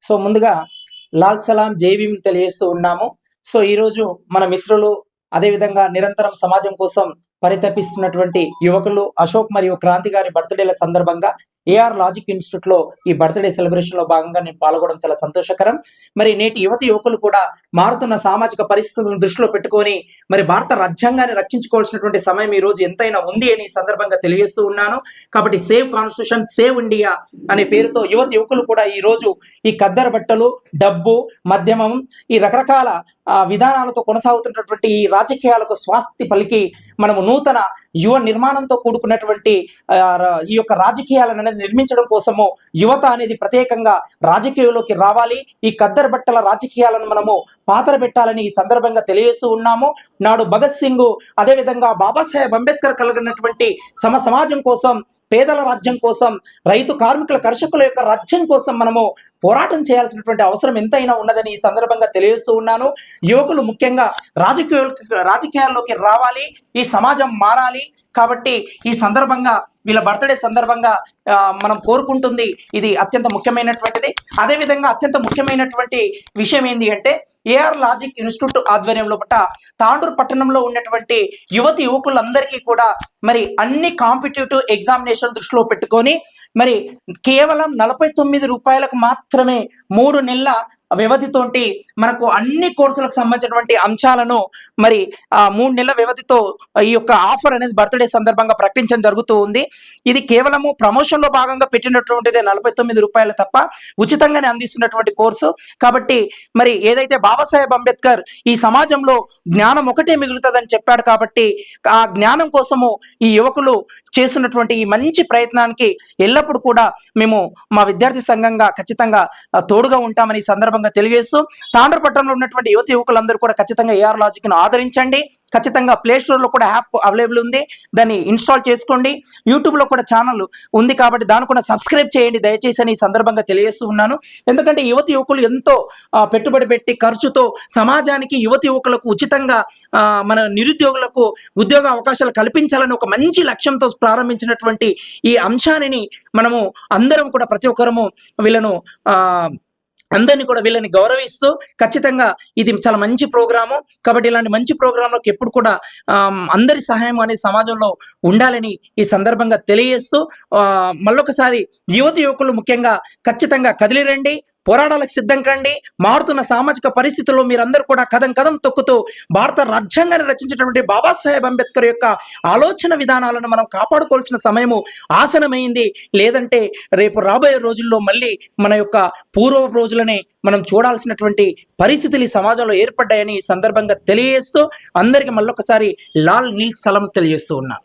So ముందుగా లాల్ సలాం జై భీమ్ తెలియజేస్తూ ఉన్నాము. సో ఈరోజు మన మిత్రులు అదేవిధంగా నిరంతరం సమాజం కోసం పరితపిస్తున్నటువంటి యువకులు అశోక్ మరియు క్రాంతి గారి బర్త్డేల సందర్భంగా ఏఆర్ లాజిక్ ఇన్స్టిట్యూట్ లో ఈ బర్త్డే సెలబ్రేషన్ లో భాగంగా నేను పాల్గొనడం చాలా సంతోషకరం. మరి నేటి యువకులు కూడా మారుతున్న సామాజిక పరిస్థితులను దృష్టిలో పెట్టుకొని మరి భారత రాజ్యాంగాన్ని రక్షించుకోవాల్సినటువంటి సమయం ఈ రోజు ఎంతైనా ఉంది అని సందర్భంగా తెలియజేస్తూ ఉన్నాను. కాబట్టి సేవ్ కాన్స్టిట్యూషన్ సేవ్ ఇండియా అనే పేరుతో యువకులు కూడా ఈ రోజు ఈ కద్దరు బట్టలు, డబ్బు, మద్యమం, ఈ రకరకాల విధానాలతో కొనసాగుతున్నటువంటి ఈ రాజకీయాలకు స్వాస్తి పలికి మనము నూతన యువ నిర్మాణంతో కూడుకున్నటువంటి ఈ యొక్క రాజకీయాలను అనేది నిర్మించడం కోసము యువత అనేది ప్రత్యేకంగా రాజకీయాల్లోకి రావాలి. ఈ కద్దరు బట్టల రాజకీయాలను మనము పాతర పెట్టాలని ఈ సందర్భంగా తెలియజేస్తూ ఉన్నాము. నాడు భగత్ సింగ్ అదేవిధంగా బాబాసాహెబ్ అంబేద్కర్ కలిగినటువంటి సమాజం కోసం, పేదల రాజ్యం కోసం, రైతు కార్మికుల కర్షకుల యొక్క రాజ్యం కోసం మనము పోరాటం చేయాల్సినటువంటి అవసరం ఎంతైనా ఉన్నదని ఈ సందర్భంగా తెలియజేస్తూ ఉన్నాను. యువకులు ముఖ్యంగా రాజకీయాల్లోకి రావాలి, ఈ సమాజం మారాలి. కాబట్టి ఈ సందర్భంగా వీళ్ళ బర్త్డే సందర్భంగా మనం కోరుకుంటుంది ఇది అత్యంత ముఖ్యమైనటువంటిది. అదేవిధంగా అత్యంత ముఖ్యమైనటువంటి విషయం ఏంటి అంటే ఏఆర్ లాజిక్ ఇన్స్టిట్యూట్ ఆధ్వర్యంలో తాండూరు పట్టణంలో ఉన్నటువంటి యువకులందరికీ కూడా మరి అన్ని కాంపిటేటివ్ ఎగ్జామినేషన్ దృష్టిలో పెట్టుకొని మరి కేవలం 49 రూపాయలకు మాత్రమే 3 నెలల వ్యవధితోటి మనకు అన్ని కోర్సులకు సంబంధించినటువంటి అంశాలను మరి 3 నెలల వ్యవధితో ఈ యొక్క ఆఫర్ అనేది బర్త్డే సందర్భంగా ప్రకటించడం జరుగుతూ ఉంది. ఇది కేవలము ప్రమోషన్ లో భాగంగా పెట్టినటువంటిదే 49 రూపాయలు తప్ప ఉచితంగానే అందిస్తున్నటువంటి కోర్సు. కాబట్టి మరి ఏదైతే బాబాసాహెబ్ అంబేద్కర్ ఈ సమాజంలో జ్ఞానం ఒకటే మిగులుతుందని చెప్పాడు, కాబట్టి ఆ జ్ఞానం కోసము ఈ యువకులు చేస్తున్నటువంటి ఈ మంచి ప్రయత్నానికి ఎల్లప్పుడూ కూడా మేము మా విద్యార్థి సంఘంగా ఖచ్చితంగా తోడుగా ఉంటామని ఈ సందర్భంగా తెలియజేస్తూ తాండూరు పట్టణంలో ఉన్నటువంటి యువకులందరూ కూడా ఖచ్చితంగా ఏఆర్ లాజిక్ ను ఆదరించండి. ఖచ్చితంగా ప్లే స్టోర్ లో కూడా యాప్ అవైలబుల్ ఉంది, దాన్ని ఇన్స్టాల్ చేసుకోండి. యూట్యూబ్ లో కూడా ఛానల్ ఉంది, కాబట్టి దాన్ని కూడా సబ్స్క్రైబ్ చేయండి దయచేసి అని ఈ సందర్భంగా తెలియజేస్తూ ఉన్నాను. ఎందుకంటే యువకులు ఎంతో పెట్టుబడి పెట్టి ఖర్చుతో సమాజానికి యువకులకు ఉచితంగా మన నిరుద్యోగులకు ఉద్యోగ అవకాశాలు కల్పించాలని ఒక మంచి లక్ష్యంతో ప్రారంభించినటువంటి ఈ అంశాన్ని మనము అందరం కూడా ప్రతి ఒక్కరము వీళ్ళని గౌరవిస్తూ ఖచ్చితంగా ఇది చాలా మంచి ప్రోగ్రాము. కాబట్టి ఇలాంటి మంచి ప్రోగ్రాంలకు ఎప్పుడు కూడా అందరి సహాయం అనేది సమాజంలో ఉండాలని ఈ సందర్భంగా తెలియజేస్తూ మళ్ళొకసారి యువకులు ముఖ్యంగా ఖచ్చితంగా కదిలిరండి, పోరాటాలకు సిద్ధం కండి. మారుతున్న సామాజిక పరిస్థితుల్లో మీరందరూ కూడా కదం తొక్కుతూ భారత రాజ్యాంగాన్ని రచించినటువంటి బాబాసాహెబ్ అంబేద్కర్ యొక్క ఆలోచన విధానాలను మనం కాపాడుకోవాల్సిన సమయము ఆసనమైంది. లేదంటే రేపు రాబోయే రోజుల్లో మళ్ళీ మన యొక్క పూర్వపు రోజులనే మనం చూడాల్సినటువంటి పరిస్థితులు ఈ సమాజంలో ఏర్పడ్డాయని ఈ సందర్భంగా తెలియజేస్తూ అందరికీ మళ్ళొకసారి లాల్ నీల్ సలాం తెలియజేస్తూ ఉన్నా.